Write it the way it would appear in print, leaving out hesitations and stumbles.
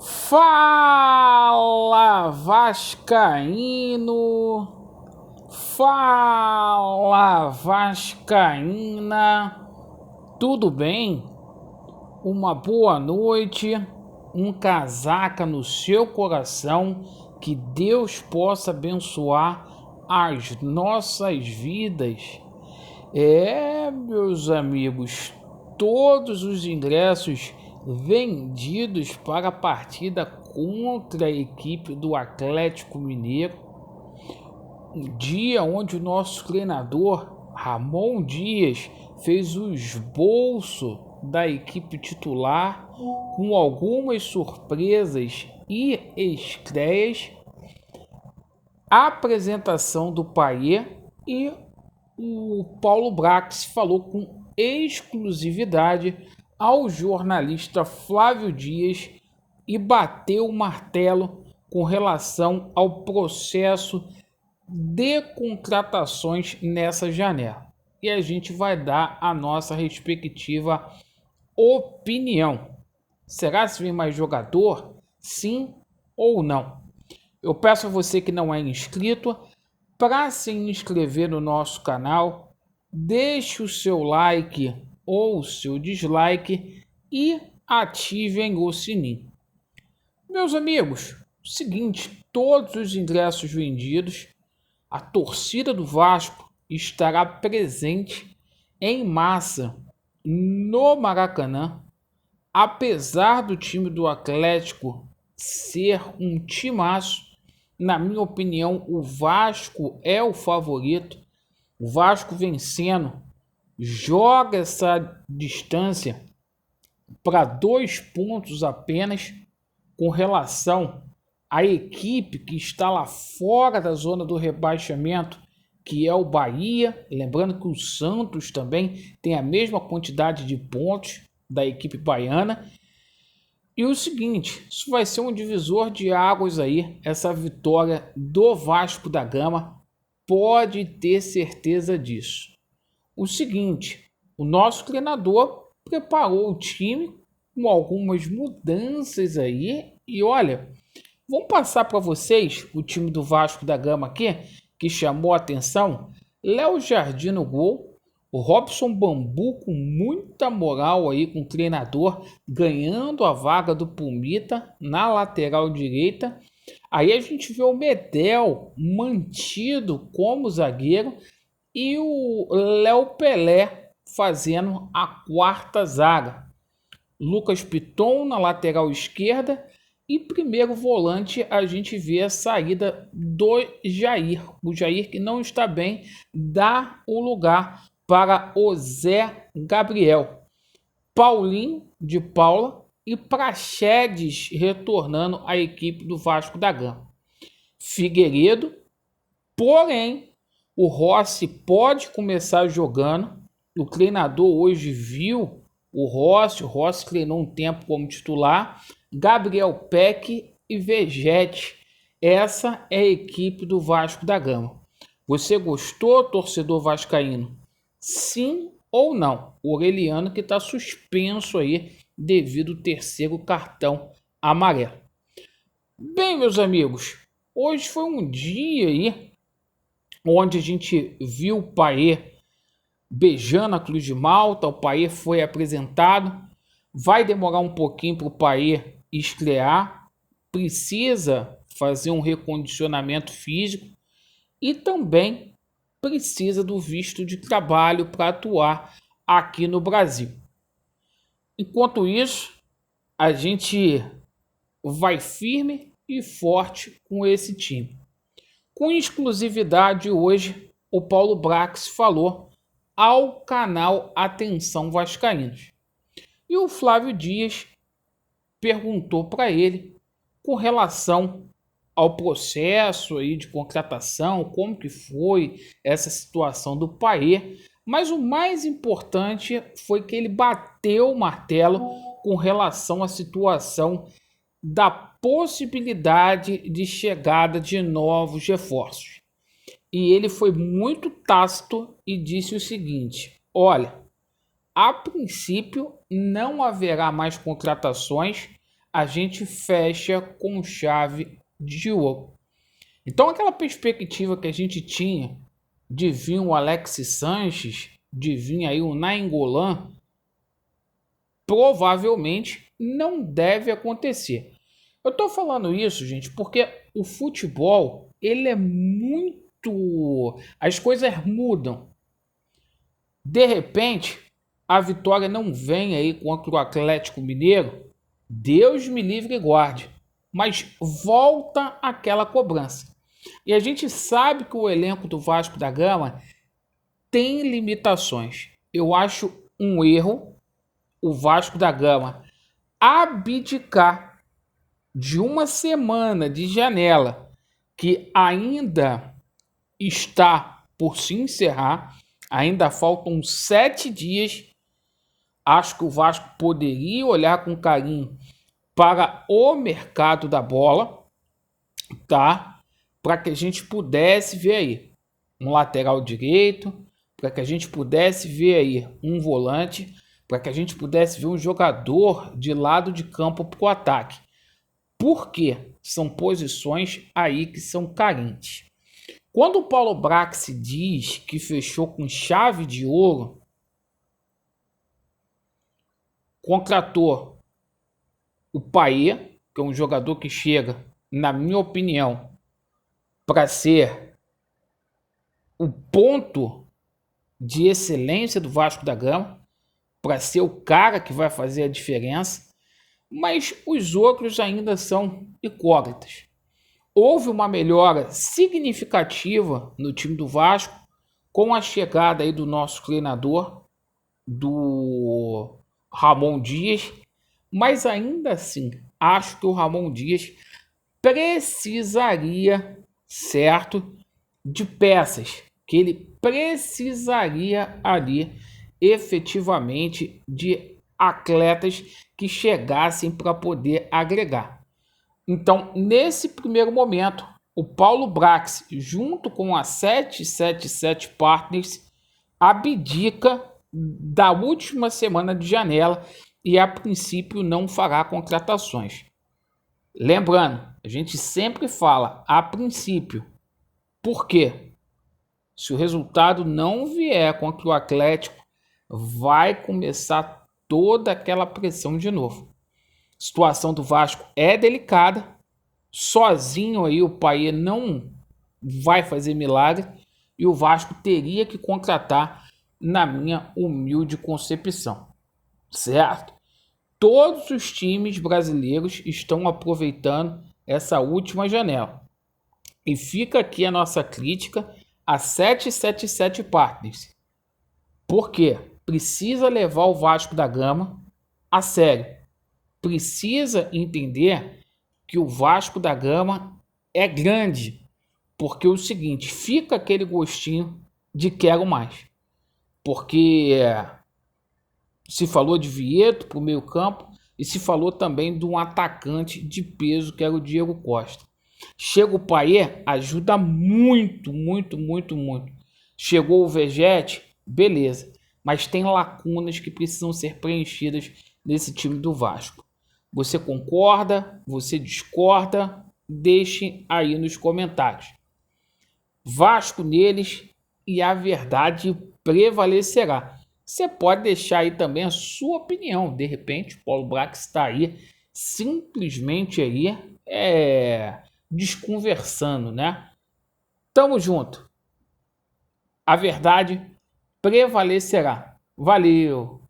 Fala Vascaíno, fala Vascaína, tudo bem? Uma boa noite, um casaca no seu coração, que Deus possa abençoar as nossas vidas. Meus amigos, todos os ingressos vendidos para a partida contra a equipe do Atlético Mineiro, um dia onde o nosso treinador Ramon Dias fez o esboço da equipe titular com algumas surpresas e estreias, a apresentação do Payet, e o Paulo Brax falou com exclusividade ao jornalista Flávio Dias e bateu o martelo com relação ao processo de contratações nessa janela. E a gente vai dar a nossa respectiva opinião. Será se vem mais jogador? Sim ou não? Eu peço a você que não é inscrito para se inscrever no nosso canal, deixe o seu like ou o seu dislike e ativem o sininho. Meus amigos, seguinte, todos os ingressos vendidos, a torcida do Vasco estará presente em massa no Maracanã, apesar do time do Atlético ser um timaço. Na minha opinião, o Vasco é o favorito. O Vasco vencendo joga essa distância para 2 pontos apenas com relação à equipe que está lá fora da zona do rebaixamento, que é o Bahia. Lembrando que o Santos também tem a mesma quantidade de pontos da equipe baiana. E o seguinte, isso vai ser um divisor de águas aí, essa vitória do Vasco da Gama, pode ter certeza disso. O seguinte, o nosso treinador preparou o time com algumas mudanças aí e olha, vamos passar para vocês o time do Vasco da Gama aqui, que chamou a atenção. Léo Jardim no gol. O Robson Bambu com muita moral aí com o treinador, ganhando a vaga do Pumita na lateral direita. Aí a gente vê o Medel mantido como zagueiro e o Léo Pelé fazendo a quarta zaga. Lucas Piton na lateral esquerda e primeiro volante a gente vê a saída do Jair. O Jair, que não está bem, dá o lugar para o Zé Gabriel. Paulinho de Paula e Praxedes retornando à equipe do Vasco da Gama. Figueiredo, porém, o Rossi pode começar jogando. O treinador hoje viu o Rossi treinou um tempo como titular. Gabriel Peck e Vegete. Essa é a equipe do Vasco da Gama. Você gostou, torcedor vascaíno? Sim ou não? O Aureliano que está suspenso aí devido ao terceiro cartão amarelo. Bem, meus amigos, hoje foi um dia aí onde a gente viu o Payet beijando a Cruz de Malta. O Payet foi apresentado. Vai demorar um pouquinho para o Payet estrear. Precisa fazer um recondicionamento físico e também precisa do visto de trabalho para atuar aqui no Brasil. Enquanto isso, a gente vai firme e forte com esse time. Com exclusividade hoje, o Paulo Brax falou ao canal Atenção Vascaínos. E o Flávio Dias perguntou para ele com relação ao processo aí de contratação, como que foi essa situação do Payet, mas o mais importante foi que ele bateu o martelo com relação à situação da possibilidade de chegada de novos reforços. E ele foi muito tácito e disse o seguinte: olha, a princípio não haverá mais contratações a gente fecha com chave de ouro. Então aquela perspectiva que a gente tinha de vir o Alexis Sanches, de vir aí o Nainggolan, provavelmente não deve acontecer. Eu tô falando isso, gente, porque o futebol, ele é muito... As coisas mudam. De repente, a vitória não vem aí contra o Atlético Mineiro, Deus me livre e guarde, mas volta aquela cobrança. E a gente sabe que o elenco do Vasco da Gama tem limitações. Eu acho um erro o Vasco da Gama abdicar de uma semana de janela que ainda está por se encerrar, ainda faltam 7 dias. Acho que o Vasco poderia olhar com carinho para o mercado da bola, tá? Para que a gente pudesse ver aí um lateral direito, para que a gente pudesse ver aí um volante, para que a gente pudesse ver um jogador de lado de campo para o ataque. Porque são posições aí que são carentes. Quando o Paulo Brax diz que fechou com chave de ouro, contratou o Paê, que é um jogador que chega, na minha opinião, para ser o ponto de excelência do Vasco da Gama, para ser o cara que vai fazer a diferença, mas os outros ainda são incógnitas. Houve uma melhora significativa no time do Vasco com a chegada aí do nosso treinador, do Ramon Dias, mas ainda assim acho que o Ramon Dias precisaria, certo, de peças, que ele precisaria ali efetivamente de atletas que chegassem para poder agregar. Então, nesse primeiro momento, o Paulo Brax, junto com a 777 Partners, abdica da última semana de janela e, a princípio, não fará contratações. Lembrando, a gente sempre fala a princípio. Por quê? Se o resultado não vier contra o Atlético, vai começar toda aquela pressão de novo. A situação do Vasco é delicada. Sozinho aí o Paê não vai fazer milagre e o Vasco teria que contratar, na minha humilde concepção. Certo? Todos os times brasileiros estão aproveitando essa última janela. E fica aqui a nossa crítica a 777 Partners. Por quê? Precisa levar o Vasco da Gama a sério. Precisa entender que o Vasco da Gama é grande. Porque é o seguinte, fica aquele gostinho de quero mais. Porque se falou de Vieto para o meio campo e se falou também de um atacante de peso que era o Diego Costa. Chega o Paê, ajuda muito, muito, muito, muito. Chegou o Vegete, beleza. Mas tem lacunas que precisam ser preenchidas nesse time do Vasco. Você concorda? Você discorda? Deixe aí nos comentários. Vasco neles e a verdade prevalecerá. Você pode deixar aí também a sua opinião. De repente, o Paulo Brax está aí simplesmente aí desconversando, né? Tamo junto. A verdade prevalecerá. Valeu!